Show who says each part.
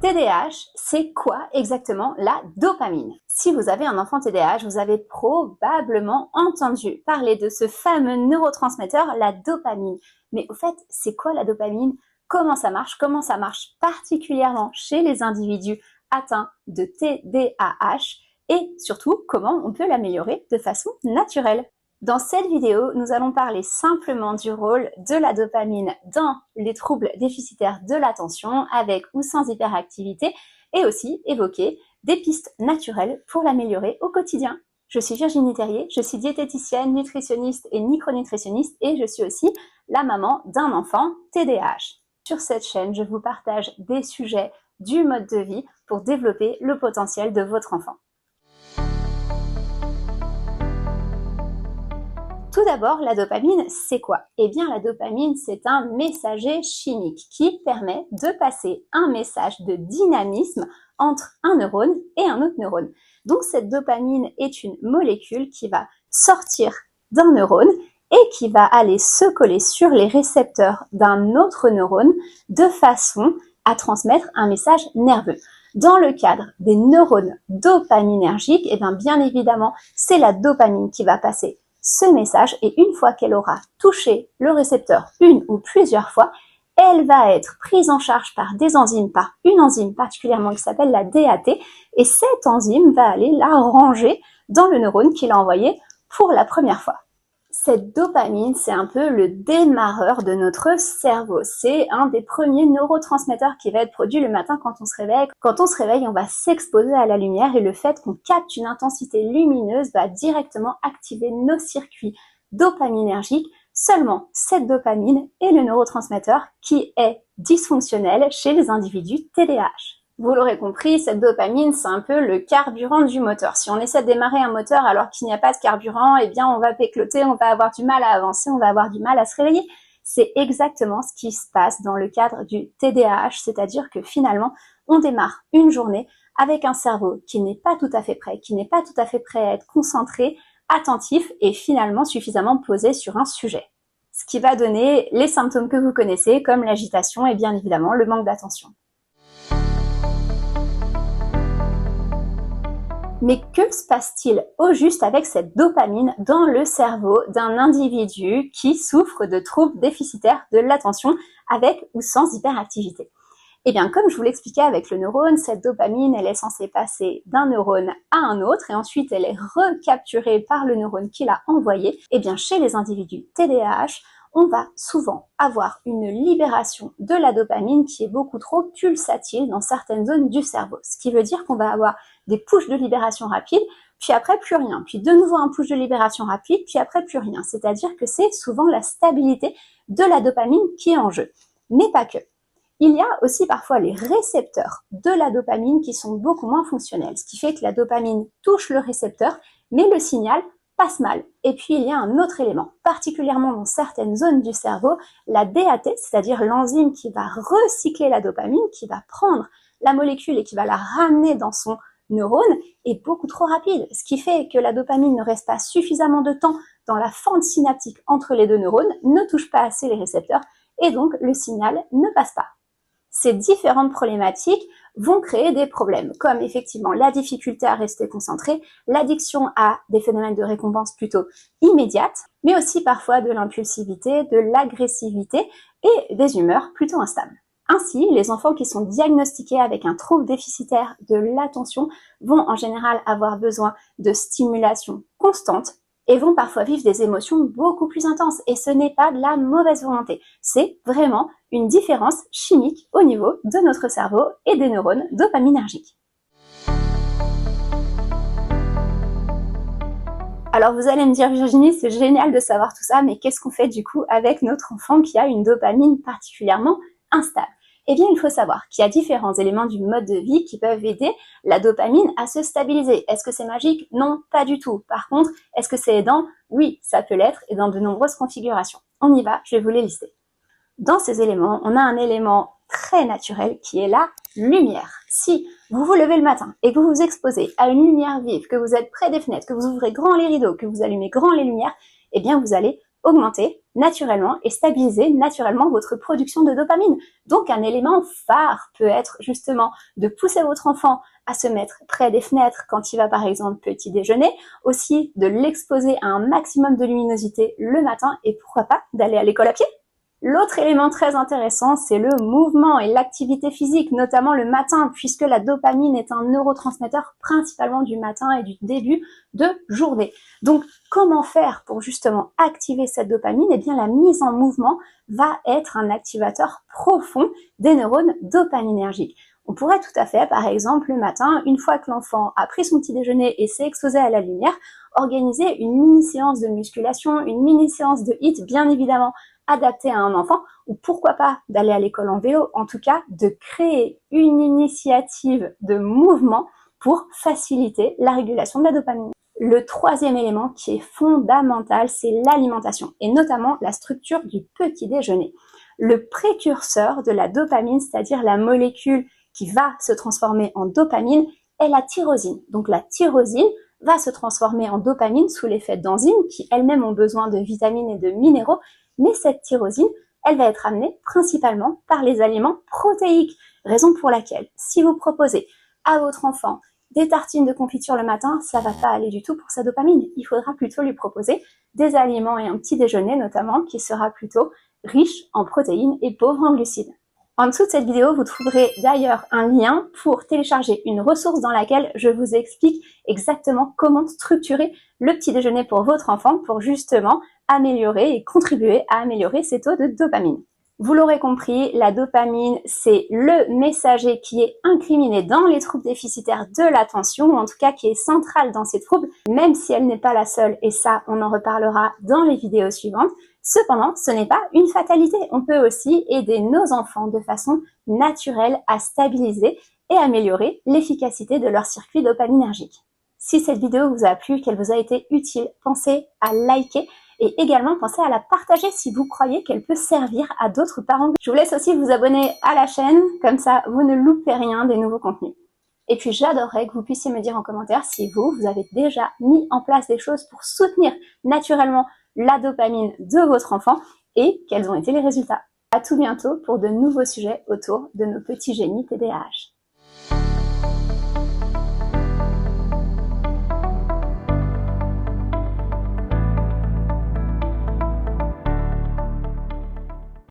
Speaker 1: TDAH, c'est quoi exactement la dopamine? Si vous avez un enfant TDAH, vous avez probablement entendu parler de ce fameux neurotransmetteur, la dopamine. Mais au fait, c'est quoi la dopamine? Comment ça marche? Comment ça marche particulièrement chez les individus atteints de TDAH? Et surtout, comment on peut l'améliorer de façon naturelle? Dans cette vidéo, nous allons parler simplement du rôle de la dopamine dans les troubles déficitaires de l'attention avec ou sans hyperactivité et aussi évoquer des pistes naturelles pour l'améliorer au quotidien. Je suis Virginie Terrier, je suis diététicienne, nutritionniste et micronutritionniste et je suis aussi la maman d'un enfant TDAH. Sur cette chaîne, je vous partage des sujets du mode de vie pour développer le potentiel de votre enfant. Tout d'abord, la dopamine, c'est quoi? Eh bien, la dopamine, c'est un messager chimique qui permet de passer un message de dynamisme entre un neurone et un autre neurone. Donc, cette dopamine est une molécule qui va sortir d'un neurone et qui va aller se coller sur les récepteurs d'un autre neurone de façon à transmettre un message nerveux. Dans le cadre des neurones dopaminergiques, eh bien évidemment, c'est la dopamine qui va passer ce message et une fois qu'elle aura touché le récepteur une ou plusieurs fois, elle va être prise en charge par des enzymes, par une enzyme particulièrement qui s'appelle la DAT et cette enzyme va aller la ranger dans le neurone qui l'a envoyé pour la première fois. Cette dopamine, c'est un peu le démarreur de notre cerveau. C'est un des premiers neurotransmetteurs qui va être produit le matin quand on se réveille. Quand on se réveille, on va s'exposer à la lumière et le fait qu'on capte une intensité lumineuse va directement activer nos circuits dopaminergiques. Seulement, cette dopamine est le neurotransmetteur qui est dysfonctionnel chez les individus TDAH. Vous l'aurez compris, cette dopamine, c'est un peu le carburant du moteur. Si on essaie de démarrer un moteur alors qu'il n'y a pas de carburant, eh bien, on va pécloter, on va avoir du mal à avancer, on va avoir du mal à se réveiller. C'est exactement ce qui se passe dans le cadre du TDAH, c'est-à-dire que finalement, on démarre une journée avec un cerveau qui n'est pas tout à fait prêt, à être concentré, attentif et finalement suffisamment posé sur un sujet. Ce qui va donner les symptômes que vous connaissez, comme l'agitation et bien évidemment le manque d'attention. Mais que se passe-t-il au juste avec cette dopamine dans le cerveau d'un individu qui souffre de troubles déficitaires de l'attention avec ou sans hyperactivité? Eh bien, comme je vous l'expliquais avec le neurone, cette dopamine, elle est censée passer d'un neurone à un autre et ensuite elle est recapturée par le neurone qui l'a envoyée. Eh bien, chez les individus TDAH, on va souvent avoir une libération de la dopamine qui est beaucoup trop pulsatile dans certaines zones du cerveau. Ce qui veut dire qu'on va avoir des pushs de libération rapide, puis après plus rien, puis de nouveau un push de libération rapide, puis après plus rien. C'est-à-dire que c'est souvent la stabilité de la dopamine qui est en jeu. Mais pas que. Il y a aussi parfois les récepteurs de la dopamine qui sont beaucoup moins fonctionnels, ce qui fait que la dopamine touche le récepteur, mais le signal passe mal. Et puis il y a un autre élément, particulièrement dans certaines zones du cerveau, la DAT, c'est-à-dire l'enzyme qui va recycler la dopamine, qui va prendre la molécule et qui va la ramener dans son neurone, est beaucoup trop rapide, ce qui fait que la dopamine ne reste pas suffisamment de temps dans la fente synaptique entre les deux neurones, ne touche pas assez les récepteurs et donc le signal ne passe pas. Ces différentes problématiques vont créer des problèmes, comme effectivement la difficulté à rester concentré, l'addiction à des phénomènes de récompense plutôt immédiates, mais aussi parfois de l'impulsivité, de l'agressivité et des humeurs plutôt instables. Ainsi, les enfants qui sont diagnostiqués avec un trouble déficitaire de l'attention vont en général avoir besoin de stimulation constante et vont parfois vivre des émotions beaucoup plus intenses. Et ce n'est pas de la mauvaise volonté, c'est vraiment une différence chimique au niveau de notre cerveau et des neurones dopaminergiques. Alors vous allez me dire, Virginie, c'est génial de savoir tout ça, mais qu'est-ce qu'on fait du coup avec notre enfant qui a une dopamine particulièrement instable? Eh bien, il faut savoir qu'il y a différents éléments du mode de vie qui peuvent aider la dopamine à se stabiliser. Est-ce que c'est magique? Non, pas du tout. Par contre, est-ce que c'est aidant? Oui, ça peut l'être et dans de nombreuses configurations. On y va, je vais vous les lister. Dans ces éléments, on a un élément très naturel qui est la lumière. Si vous vous levez le matin et que vous vous exposez à une lumière vive, que vous êtes près des fenêtres, que vous ouvrez grand les rideaux, que vous allumez grand les lumières, eh bien vous allez augmenter naturellement et stabiliser naturellement votre production de dopamine. Donc un élément phare peut être justement de pousser votre enfant à se mettre près des fenêtres quand il va par exemple petit déjeuner, aussi de l'exposer à un maximum de luminosité le matin et pourquoi pas d'aller à l'école à pied. L'autre élément très intéressant, c'est le mouvement et l'activité physique, notamment le matin, puisque la dopamine est un neurotransmetteur principalement du matin et du début de journée. Donc, comment faire pour justement activer cette dopamine? Eh bien, la mise en mouvement va être un activateur profond des neurones dopaminergiques. On pourrait tout à fait, par exemple, le matin, une fois que l'enfant a pris son petit déjeuner et s'est exposé à la lumière, organiser une mini-séance de musculation, une mini-séance de HIIT, bien évidemment, adapté à un enfant, ou pourquoi pas d'aller à l'école en vélo, en tout cas de créer une initiative de mouvement pour faciliter la régulation de la dopamine. Le troisième élément qui est fondamental, c'est l'alimentation, et notamment la structure du petit déjeuner. Le précurseur de la dopamine, c'est-à-dire la molécule qui va se transformer en dopamine, est la tyrosine. Donc la tyrosine va se transformer en dopamine sous l'effet d'enzymes qui elles-mêmes ont besoin de vitamines et de minéraux, mais cette tyrosine, elle va être amenée principalement par les aliments protéiques, raison pour laquelle si vous proposez à votre enfant des tartines de confiture le matin, ça va pas aller du tout pour sa dopamine. Il faudra plutôt lui proposer des aliments et un petit déjeuner notamment qui sera plutôt riche en protéines et pauvre en glucides. En dessous de cette vidéo, vous trouverez d'ailleurs un lien pour télécharger une ressource dans laquelle je vous explique exactement comment structurer le petit déjeuner pour votre enfant pour justement améliorer et contribuer à améliorer ses taux de dopamine. Vous l'aurez compris, la dopamine, c'est le messager qui est incriminé dans les troubles déficitaires de l'attention, ou en tout cas qui est central dans ces troubles, même si elle n'est pas la seule, et ça, on en reparlera dans les vidéos suivantes. Cependant, ce n'est pas une fatalité. On peut aussi aider nos enfants de façon naturelle à stabiliser et améliorer l'efficacité de leur circuit dopaminergique. Si cette vidéo vous a plu, qu'elle vous a été utile, pensez à liker et également pensez à la partager si vous croyez qu'elle peut servir à d'autres parents. Je vous laisse aussi vous abonner à la chaîne, comme ça vous ne loupez rien des nouveaux contenus. Et puis j'adorerais que vous puissiez me dire en commentaire si vous avez déjà mis en place des choses pour soutenir naturellement la dopamine de votre enfant et quels ont été les résultats. À tout bientôt pour de nouveaux sujets autour de nos petits génies TDAH.